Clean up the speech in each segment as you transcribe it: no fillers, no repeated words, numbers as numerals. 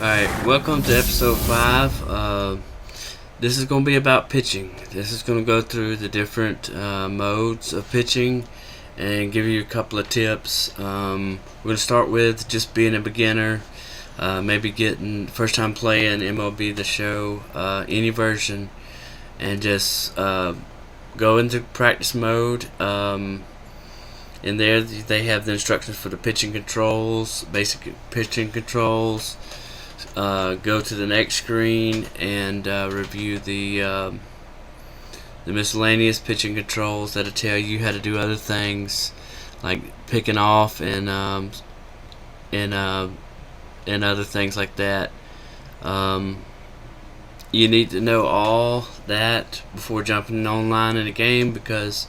Alright, welcome to episode 5. This is going to be about pitching. This is going to go through the different modes of pitching and give you a couple of tips. We're going to start with just being a beginner, maybe getting first time playing MLB The Show, any version, and just go into practice mode. In there, they have the instructions for the pitching controls, basic pitching controls. Go to the next screen and review the miscellaneous pitching controls that'll tell you how to do other things like picking off and other things like that. You need to know all that before jumping online in a game, because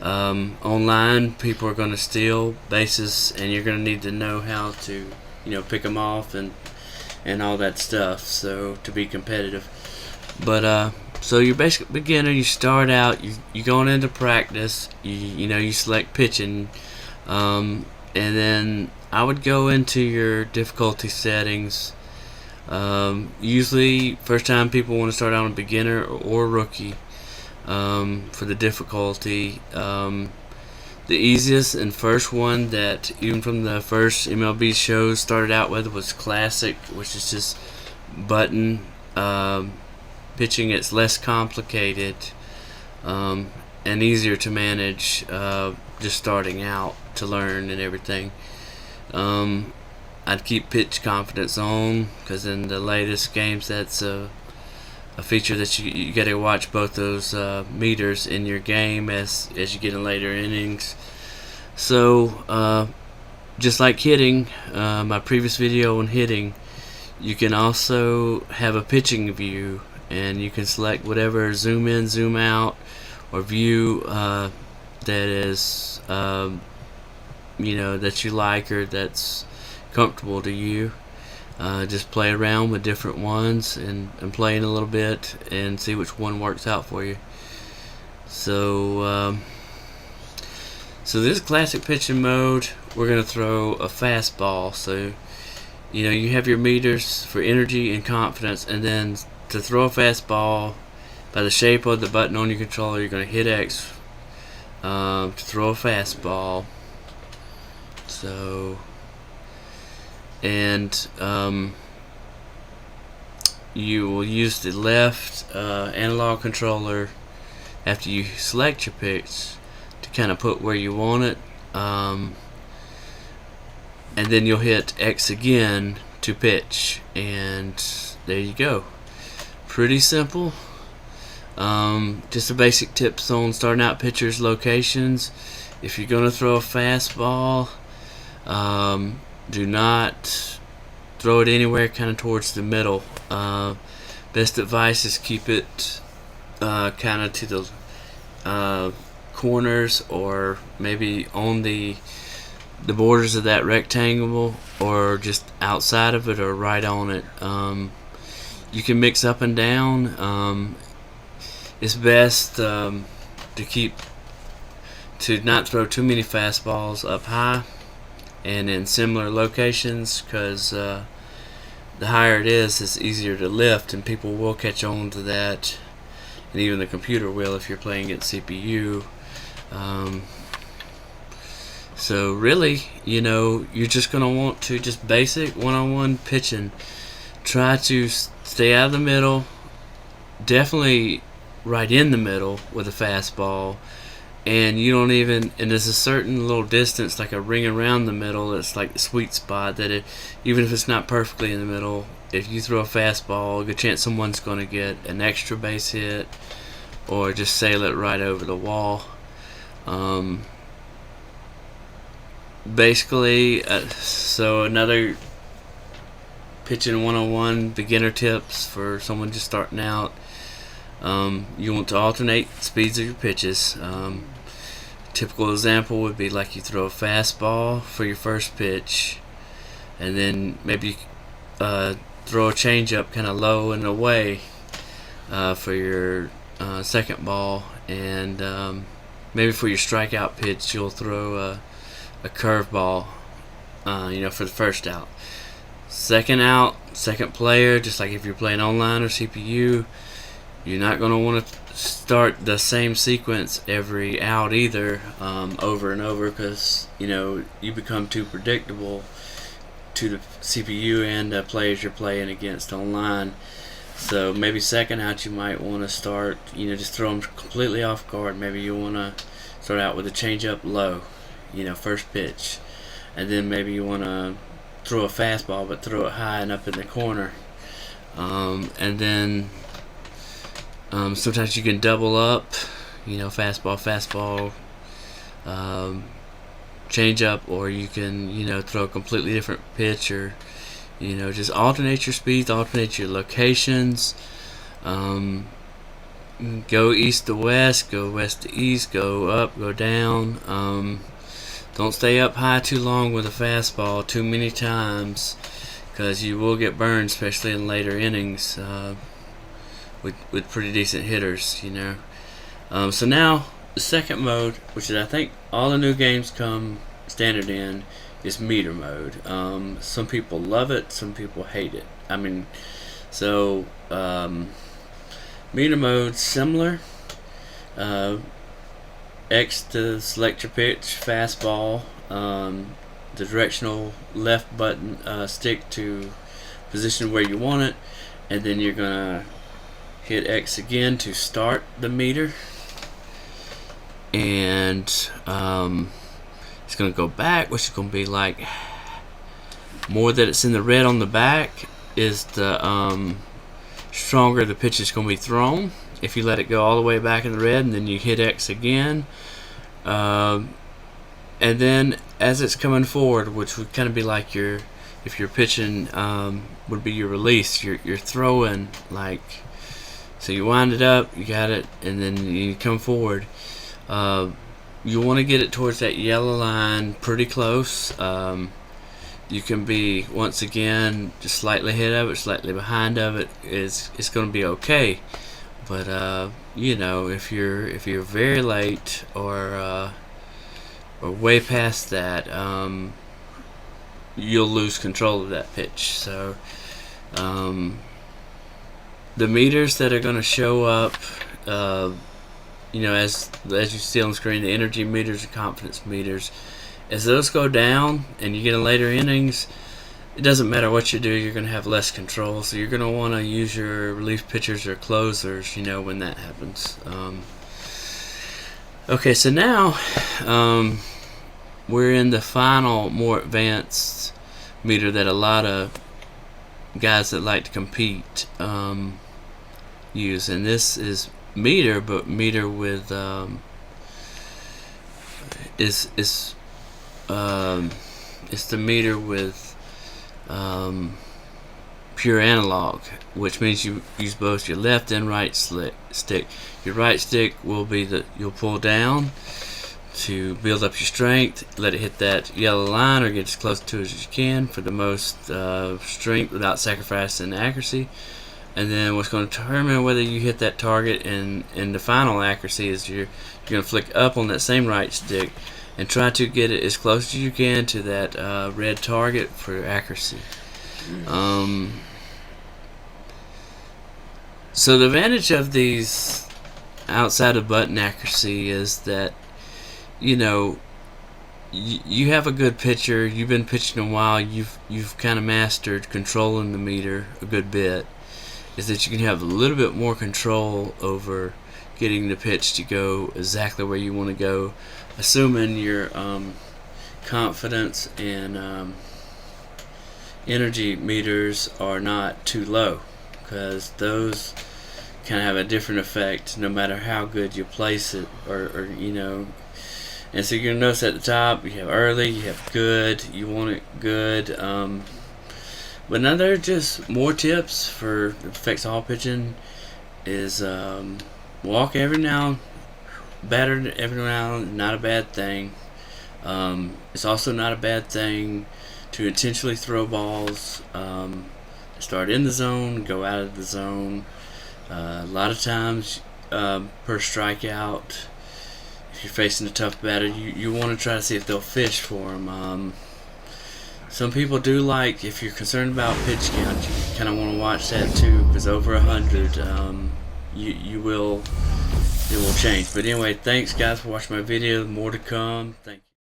online people are going to steal bases, and you're going to need to know how to pick them off and all that stuff, so to be competitive. But so you're basic beginner. You start out, you going into practice, you select pitching, and then I would go into your difficulty settings. Usually first time people want to start out on beginner or rookie. For the difficulty, the easiest and first one that even from the first MLB shows started out with was Classic, which is just button pitching. It's less complicated and easier to manage, just starting out to learn and everything. I'd keep pitch confidence on, because in the latest games that's a feature that you got to watch both those meters in your game as you get in later innings. So just like hitting, my previous video on hitting, you can also have a pitching view, and you can select whatever zoom in, zoom out, or view that is that you like or that's comfortable to you. Just play around with different ones and play in a little bit and see which one works out for you. So this classic pitching mode, we're going to throw a fastball. So you have your meters for energy and confidence, and then to throw a fastball, by the shape of the button on your controller, you're going to hit X to throw a fastball. So and you will use the left analog controller after you select your pitch to kind of put where you want it, and then you'll hit X again to pitch, and there you go. Pretty simple. Just a basic tips on starting out pitchers' locations. If you're going to throw a fastball, do not throw it anywhere kind of towards the middle. Best advice is keep it kind of to the corners, or maybe on the borders of that rectangle, or just outside of it, or right on it. You can mix up and down. It's best to not throw too many fastballs up high and in similar locations, because the higher it is, it's easier to lift, and people will catch on to that, and even the computer will if you're playing against CPU. So really, you're just going to want to just basic one-on-one pitching. Try to stay out of the middle, definitely right in the middle with a fastball. And there's a certain little distance, like a ring around the middle, it's like the sweet spot that even if it's not perfectly in the middle, if you throw a fastball, a good chance someone's going to get an extra base hit or just sail it right over the wall. Basically, so another pitching 101 beginner tips for someone just starting out. You want to alternate speeds of your pitches. Typical example would be like you throw a fastball for your first pitch, and then maybe throw a changeup kind of low and away for your second ball, and maybe for your strikeout pitch you'll throw a curveball, for the first out. Second out, second player, just like if you're playing online or CPU, you're not going to want to start the same sequence every out either, over and over, because you become too predictable to the CPU and the players you're playing against online. So maybe second out you might want to start, just throw them completely off guard. Maybe you want to start out with a change up low, first pitch, and then maybe you want to throw a fastball but throw it high and up in the corner, and then sometimes you can double up, fastball, change up, or you can throw a completely different pitch, or just alternate your speeds, alternate your locations. Go east to west, go west to east, go up, go down. Don't stay up high too long with a fastball too many times, because you will get burned, especially in later innings, with pretty decent hitters. So now the second mode, which is I think all the new games come standard in, is meter mode. Some people love it, some people hate it. Meter mode similar. X to select your pitch, fastball. The directional left button stick to position where you want it, and then you're gonna hit X again to start the meter, and it's gonna go back, which is gonna be like more that it's in the red on the back is the stronger the pitch is gonna be thrown. If you let it go all the way back in the red and then you hit X again, and then as it's coming forward, which would kind of be like if you're pitching, would be your release. You're throwing, like, so you wind it up, you got it, and then you come forward. You want to get it towards that yellow line pretty close. You can be, once again, just slightly ahead of it, slightly behind of it. It's going to be okay. But if you're very late or way past that, you'll lose control of that pitch. So the meters that are going to show up, as you see on the screen, the energy meters, the confidence meters, as those go down and you get in later innings, it doesn't matter what you do, you're going to have less control. So you're going to want to use your relief pitchers or closers, when that happens. Okay, so now we're in the final, more advanced meter that a lot of guys that like to compete use, and this is meter, but meter with it's the meter with pure analog, which means you use both your left and right stick. Your right stick will be you'll pull down to build up your strength, let it hit that yellow line or get as close to it as you can for the most strength without sacrificing accuracy. And then what's going to determine whether you hit that target and the final accuracy is you're going to flick up on that same right stick and try to get it as close as you can to that red target for accuracy. So the advantage of these outside of button accuracy is that you have a good pitcher, you've been pitching a while, you've kind of mastered controlling the meter a good bit, is that you can have a little bit more control over getting the pitch to go exactly where you want to go, assuming your confidence and energy meters are not too low, because those kind of have a different effect no matter how good you place it, or and so you're going to notice at the top you have early, you have good, you want it good, but now there are just more tips for affects all pitching is walk every now, batter every now, not a bad thing. It's also not a bad thing to intentionally throw balls, start in the zone, go out of the zone. A lot of times per strikeout, if you're facing a tough batter, you want to try to see if they'll fish for them. Some people do like, if you're concerned about pitch count, you kind of want to watch that too, because over 100, it will change. But anyway, thanks guys for watching my video. More to come. Thank you.